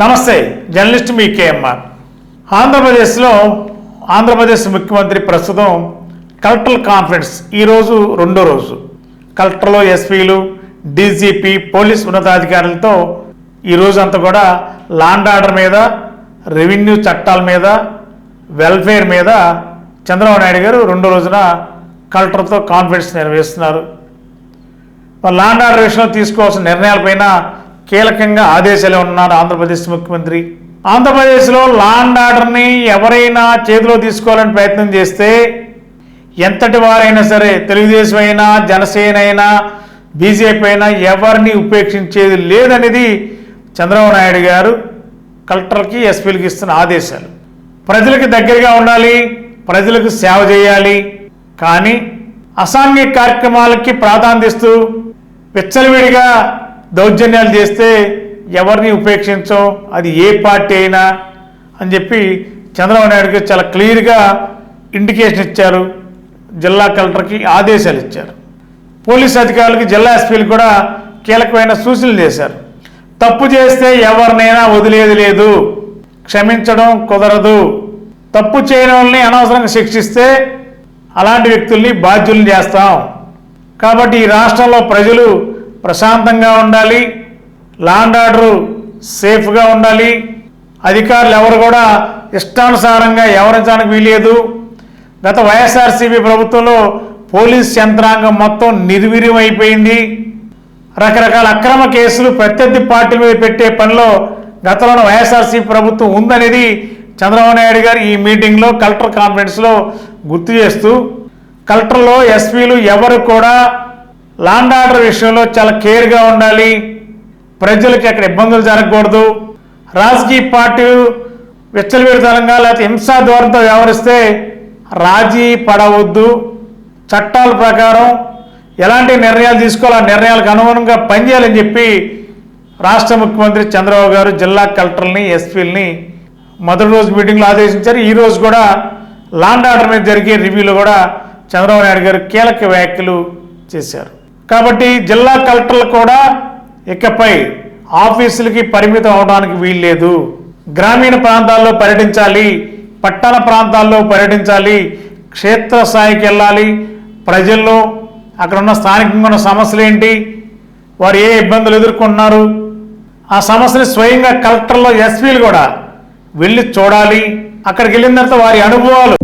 నమస్తే, జర్నలిస్ట్ మీ కేఎంఆర్. ఆంధ్రప్రదేశ్ ముఖ్యమంత్రి ప్రస్తుతం కలెక్టర్ కాన్ఫరెన్స్ ఈరోజు రెండో రోజు. కలెక్టర్లు, ఎస్పీలు, డీజీపీ, పోలీస్ ఉన్నతాధికారులతో ఈరోజు అంతా కూడా లాండ్ ఆర్డర్ మీద, రెవెన్యూ చట్టాల మీద, వెల్ఫేర్ మీద చంద్రబాబు నాయుడు గారు రెండో రోజున కలెక్టర్తో కాన్ఫరెన్స్ నిర్వహిస్తున్నారు. లాండ్ ఆర్డర్ విషయంలో తీసుకోవాల్సిన నిర్ణయాలపైన కీలకంగా ఆదేశాలు ఉన్నారు ఆంధ్రప్రదేశ్ ముఖ్యమంత్రి. ఆంధ్రప్రదేశ్లో లాండ్ ఆర్డర్ని ఎవరైనా చేతిలో తీసుకోవాలని ప్రయత్నం చేస్తే ఎంతటి వారైనా సరే, తెలుగుదేశం అయినా, జనసేన అయినా, బీజేపీ అయినా ఎవరిని ఉపేక్షించేది లేదనేది చంద్రబాబు నాయుడు గారు కలెక్టర్కి, ఎస్పీలకి ఇస్తున్న ఆదేశాలు. ప్రజలకు దగ్గరగా ఉండాలి, ప్రజలకు సేవ చేయాలి, కానీ అసాంఘిక కార్యక్రమాలకి ప్రాధాన్యత ఇస్తూ విచ్చలవిడిగా దౌర్జన్యాలు చేస్తే ఎవరిని ఉపేక్షించం, అది ఏ పార్టీ అయినా అని చెప్పి చంద్రబాబు నాయుడుకి చాలా క్లియర్గా ఇండికేషన్ ఇచ్చారు. జిల్లా కలెక్టర్కి ఆదేశాలు ఇచ్చారు. పోలీస్ అధికారులకి, జిల్లా ఎస్పీలకు కూడా కీలకమైన సూచనలు చేశారు. తప్పు చేస్తే ఎవరినైనా వదిలేది లేదు, క్షమించడం కుదరదు. తప్పు చేయని వాళ్ళని అనవసరంగా శిక్షిస్తే అలాంటి వ్యక్తుల్ని బాధ్యులను చేస్తాం. కాబట్టి ఈ రాష్ట్రంలో ప్రజలు ప్రశాంతంగా ఉండాలి, లాండ్ ఆర్డర్ సేఫ్గా ఉండాలి, అధికారులు ఎవరు కూడా ఇష్టానుసారంగా వ్యవహరించడానికి వీలేదు. గత వైఎస్ఆర్సీపీ ప్రభుత్వంలో పోలీస్ యంత్రాంగం మొత్తం నిర్వీర్యం అయిపోయింది. రకరకాల అక్రమ కేసులు ప్రత్యర్థి పార్టీల మీద పెట్టే పనిలో గతంలో వైఎస్ఆర్సీపీ ప్రభుత్వం ఉందనేది చంద్రబాబు నాయుడు గారు ఈ మీటింగ్లో, కలెక్టర్ కాన్ఫరెన్స్లో గుర్తు చేస్తూ, కలెక్టర్లు, ఎస్పీలు ఎవరు కూడా లాండ్ ఆర్డర్ విషయంలో చాలా కేర్గా ఉండాలి, ప్రజలకి అక్కడ ఇబ్బందులు జరగకూడదు, రాజకీయ పార్టీలు విచ్చలవిడితనంగా లేకపోతే హింసా ధోరణితో వ్యవహరిస్తే రాజీ పడవద్దు, చట్టాల ప్రకారం ఎలాంటి నిర్ణయాలు తీసుకోవాలి ఆ నిర్ణయాలకు అనుగుణంగా పనిచేయాలని చెప్పి రాష్ట్ర ముఖ్యమంత్రి చంద్రబాబు గారు జిల్లా కలెక్టర్ని, ఎస్పీలని మొదటి రోజు మీటింగ్లో ఆదేశించారు. ఈరోజు కూడా లాండ్ ఆర్డర్ మీద జరిగే రివ్యూలో కూడా చంద్రబాబు నాయుడు గారు కీలక వ్యాఖ్యలు చేశారు. కాబట్టి జిల్లా కలెక్టర్లు కూడా ఇకపై ఆఫీసులకి పరిమితం అవడానికి వీల్లేదు. గ్రామీణ ప్రాంతాల్లో పర్యటించాలి, పట్టణ ప్రాంతాల్లో పర్యటించాలి, క్షేత్రస్థాయికి వెళ్ళాలి, ప్రజల్లో అక్కడ ఉన్న స్థానికంగా ఉన్న సమస్యలు ఏంటి, వారు ఏ ఇబ్బందులు ఎదుర్కొంటున్నారు, ఆ సమస్యని స్వయంగా కలెక్టర్లు, ఎస్పీలు కూడా వెళ్ళి చూడాలి. అక్కడికి వెళ్ళిన తర్వాత వారి అనుభవాలు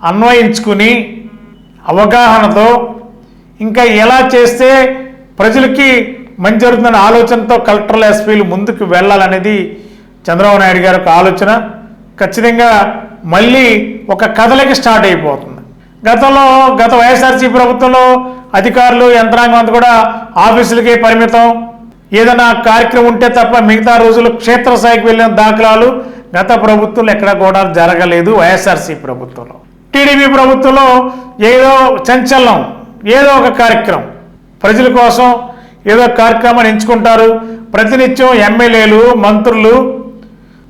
అన్వయించుకుని అవగాహనతో ఇంకా ఎలా చేస్తే ప్రజలకి మంచి జరుగుతున్న ఆలోచనతో కలెక్టర్లు, ఎస్పీలు ముందుకు వెళ్ళాలనేది చంద్రబాబు నాయుడు గారి ఒక ఆలోచన. ఖచ్చితంగా మళ్ళీ ఒక కదలిక స్టార్ట్ అయిపోతుంది. గత వైఎస్ఆర్సీపీ ప్రభుత్వంలో అధికారులు, యంత్రాంగం అంతా కూడా ఆఫీసులకే పరిమితం, ఏదైనా కార్యక్రమం ఉంటే తప్ప మిగతా రోజులు క్షేత్రస్థాయికి వెళ్ళిన దాఖలాలు గత ప్రభుత్వంలో ఎక్కడ కూడా జరగలేదు. వైఎస్ఆర్సీపీ ప్రభుత్వంలో, టీడీపీ ప్రభుత్వంలో ఏదో సంచలనం, ఏదో ఒక కార్యక్రమం, ప్రజల కోసం ఏదో కార్యక్రమాన్ని ఎంచుకుంటారు. ప్రతినిత్యం ఎమ్మెల్యేలు, మంత్రులు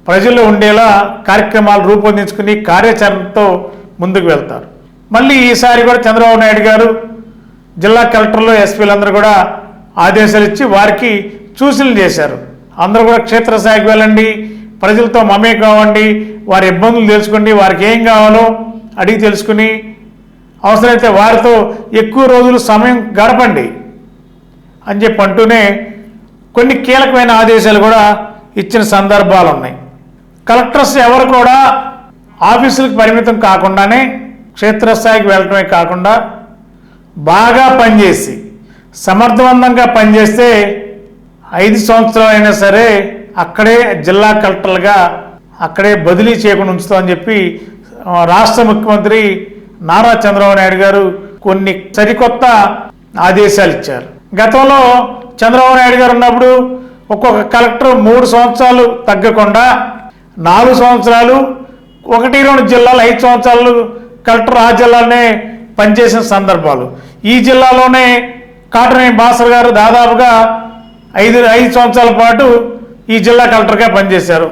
ప్రజల్లో ఉండేలా కార్యక్రమాలు రూపొందించుకుని కార్యాచరణతో ముందుకు వెళ్తారు. మళ్ళీ ఈసారి కూడా చంద్రబాబు నాయుడు గారు జిల్లా కలెక్టర్లు, ఎస్పీలందరూ కూడా ఆదేశాలు ఇచ్చి వారికి సూచనలు చేశారు. అందరూ కూడా క్షేత్రస్థాయికి వెళ్ళండి, ప్రజలతో మమేకం అవ్వండి, వారి ఇబ్బందులు తెలుసుకోండి, వారికి ఏం కావాలో అడిగి తెలుసుకుని అవసరమైతే వారితో ఎక్కువ రోజులు సమయం గడపండి అని చెప్పి అంటూనే కొన్ని కీలకమైన ఆదేశాలు కూడా ఇచ్చిన సందర్భాలు ఉన్నాయి. కలెక్టర్స్ ఎవరు కూడా ఆఫీసులకు పరిమితం కాకుండానే క్షేత్రస్థాయికి వెళ్ళటమే కాకుండా బాగా పనిచేసి సమర్థవంతంగా పనిచేస్తే 5 సంవత్సరాలైనా సరే అక్కడే జిల్లా కలెక్టర్లుగా అక్కడే బదిలీ చేయకుండా ఉంచుతామని చెప్పి రాష్ట్ర ముఖ్యమంత్రి నారా చంద్రబాబు నాయుడు గారు కొన్ని సరికొత్త ఆదేశాలు ఇచ్చారు. గతంలో చంద్రబాబు నాయుడు గారు ఉన్నప్పుడు ఒక్కొక్క కలెక్టర్ 3 సంవత్సరాలు తగ్గకుండా 4 సంవత్సరాలు 1-2 జిల్లాలు 5 సంవత్సరాలు కలెక్టర్ ఆ జిల్లాలోనే పనిచేసిన సందర్భాలు. ఈ జిల్లాలోనే కాటనేని భాస్కర్ గారు దాదాపుగా 5 సంవత్సరాల పాటు ఈ జిల్లా కలెక్టర్గా పనిచేశారు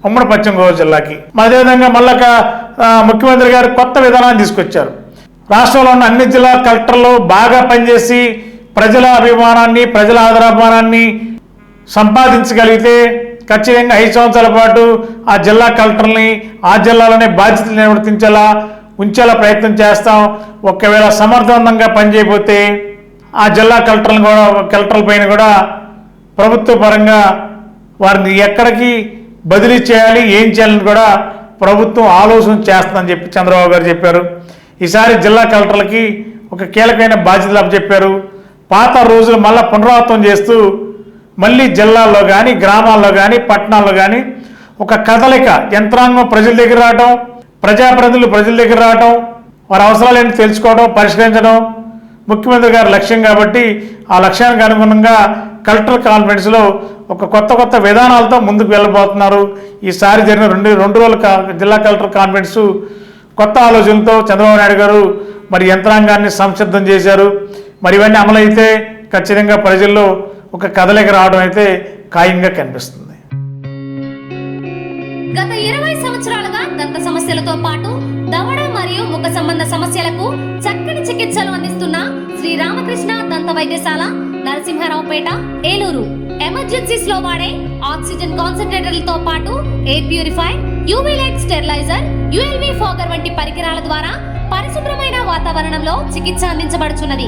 ఉమ్మడి పశ్చిమ గోదావరి జిల్లాకి. అదేవిధంగా మళ్ళా ముఖ్యమంత్రి గారు కొత్త విధానాన్ని తీసుకొచ్చారు. రాష్ట్రంలో ఉన్న అన్ని జిల్లా కలెక్టర్లు బాగా పనిచేసి ప్రజల అభిమానాన్ని ప్రజల ఆదరాభిమానాన్ని సంపాదించగలిగితే ఖచ్చితంగా 5 సంవత్సరాల పాటు ఆ జిల్లా కలెక్టర్ని ఆ జిల్లాలోనే బాధ్యతలు నిర్వర్తించేలా ఉంచేలా ప్రయత్నం చేస్తాం. ఒకవేళ సమర్థవంతంగా పనిచేయకపోతే ఆ జిల్లా కలెక్టర్ల పైన కూడా ప్రభుత్వ పరంగా వారిని ఎక్కడికి బదిలీ చేయాలి ఏం చేయాలని కూడా ప్రభుత్వం ఆలోచన చేస్తుందని చెప్పి చంద్రబాబు గారు చెప్పారు. ఈసారి జిల్లా కలెక్టర్లకి ఒక కీలకమైన బాధ్యతలు అప్పచెప్పారు. పాత రోజులు మళ్ళీ పునరావృతం చేస్తూ మళ్ళీ జిల్లాల్లో కానీ గ్రామాల్లో కానీ పట్టణాల్లో కానీ ఒక కదలిక యంత్రాంగం ప్రజల దగ్గర రావడం, ప్రజాప్రతినిధులు ప్రజల దగ్గర రావడం, వారి అవసరాలు ఏంటి తెలుసుకోవడం, పరిష్కరించడం ముఖ్యమంత్రి గారి లక్ష్యం. కాబట్టి ఆ లక్ష్యానికి అనుగుణంగా కలెక్టర్ కాన్ఫరెన్స్లో ఒక కొత్త విధానాలతో ముందుకు వెళ్ళబోతున్నారు. ఈసారి జరిగిన రెండు రోజుల జిల్లా కలెక్టర్ కాన్ఫరెన్స్ కొత్త ఆలోచనలతో చంద్రబాబు నాయుడు గారు మరి యంత్రాంగాన్ని సంసిద్ధం చేశారు. మరి ఇవన్నీ అమలైతే ఖచ్చితంగా ప్రజల్లో ఒక కదలిక రావడం అయితే ఖాయంగా కనిపిస్తుంది. గత 20 సంవత్సరాలుగా దంత సమస్యలతో పాటు దవడ మరియు ముఖ సంబంధ సమస్యలకు చక్కని చికిత్సలు అందిస్తున్న శ్రీ రామకృష్ణ దంత వైద్యశాల, నరసింహారావుపేట, ఏలూరు. ఎమర్జెన్సీస్ లో వాడే ఆక్సిజన్ కాన్సంట్రేటర్లతో పాటు air purifier, UV light steriliser, ULV fogger వంటి పరికరాల ద్వారా పరిశుభ్రమైన వాతావరణంలో చికిత్స అందించబడుచున్నది.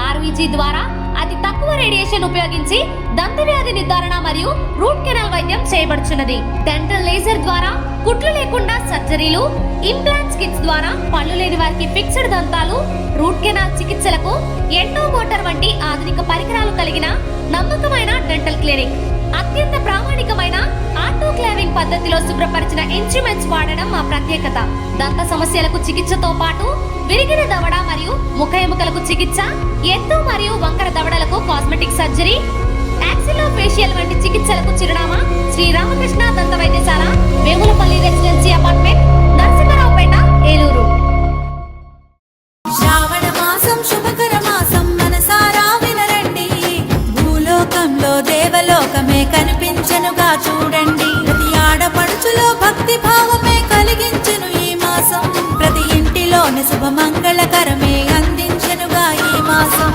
ఆర్వీజీ ద్వారా అతి తక్కువ రేడియేషన్ ఉపయోగించి దంత వ్యాధి నిర్ధారణ మరియు రూట్ కెనాల్ వైద్యం చేయబడుచున్నది. డెంటల్ లేజర్ ద్వారా కుట్లు లేకుండా సర్జరీలు, ఇంప్లాంట్స్ కిట్స్ ద్వారా పళ్ళు లేని వారికి ఫిక్స్డ్ దంతాలు, రూట్ కెనాల్ చికిత్సలకు ఎండో మోటార్ వంటి ఆధునిక పరికరాలు కలిగిన నమ్మకమైన డెంటల్ క్లినిక్. అత్యంత ప్రామాణికమైన ఆటోక్లావింగ్ పద్ధతిలో శుభ్రపరిచిన ఇన్స్ట్రుమెంట్స్ వాడడం మా ప్రత్యేకత. దంత సమస్యలకు చికిత్సతో పాటు విరిగిన దవడ మరియు ముఖ ఎముకలకు చికిత్స, ఎత్తు మరియు వంకర దవడలకు కాస్మెటిక్ సర్జరీ, యాక్సిలో ఫేషియల్ వంటి చికిత్సలకు చిరునామా శ్రీ రామకృష్ణ దంత వైద్యశాల, వేములపల్లి రెసిడెన్సీ అపార్ట్మెంట్, నరసింహారావుపేట, ఏలూరు. శ్రావణ మాసం శుభకర మాసం, మనసారా వినరండి. భూలోకంలో దేవలోకమే కనిపించెనుగా చూడండి. ప్రతి ఆడపడుచులో భక్తి భావమే కలిగించెను ఈ మాసం. ప్రతి ఇంటిలోని శుభమంగళకరమే అందించెనుగా ఈ మాసం.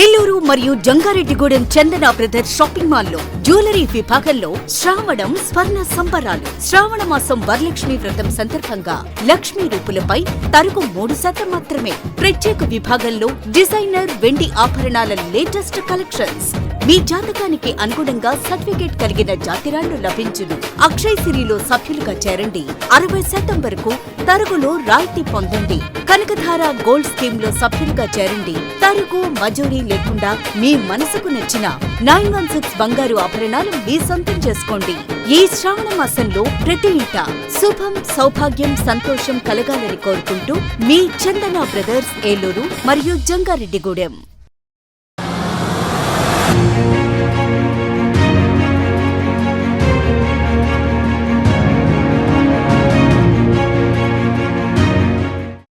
ఏలూరు మరియు జంగారెడ్డిగూడెం చందన బ్రదర్స్ షాపింగ్ మాల్లో జ్యువెలరీ విభాగంలో శ్రావణం స్వర్ణ సంబరాలు. శ్రావణ మాసం వరలక్ష్మి వ్రతం సందర్భంగా లక్ష్మీ రూపులపై తరుగు 3% మాత్రమే. ప్రత్యేక విభాగంలో డిజైనర్ వెండి ఆభరణాల లేటెస్ట్ కలెక్షన్స్. మీ జాతకానికి అనుగుణంగా సర్టిఫికేట్ కలిగిన జాతిరాళ్లు లభించును. అక్షయ్ సిరిలో సభ్యులుగా చేరండి. 60% వరకు తరుగులో రాయితీ పొందండి. కనకధార గోల్డ్ స్కీమ్ లో సభ్యులుగా చేరండి. తరుగు మజూరీ లేకుండా మీ మనసుకు నచ్చిన 916 బంగారు ఆభరణాలు మీ సొంతం చేసుకోండి. ఈ శ్రావణ మాసంలో ప్రతి ఇంట శుభం, సౌభాగ్యం, సంతోషం కలగాలని కోరుకుంటూ మీ చందన బ్రదర్స్, ఏలూరు మరియు జంగారెడ్డిగూడెం.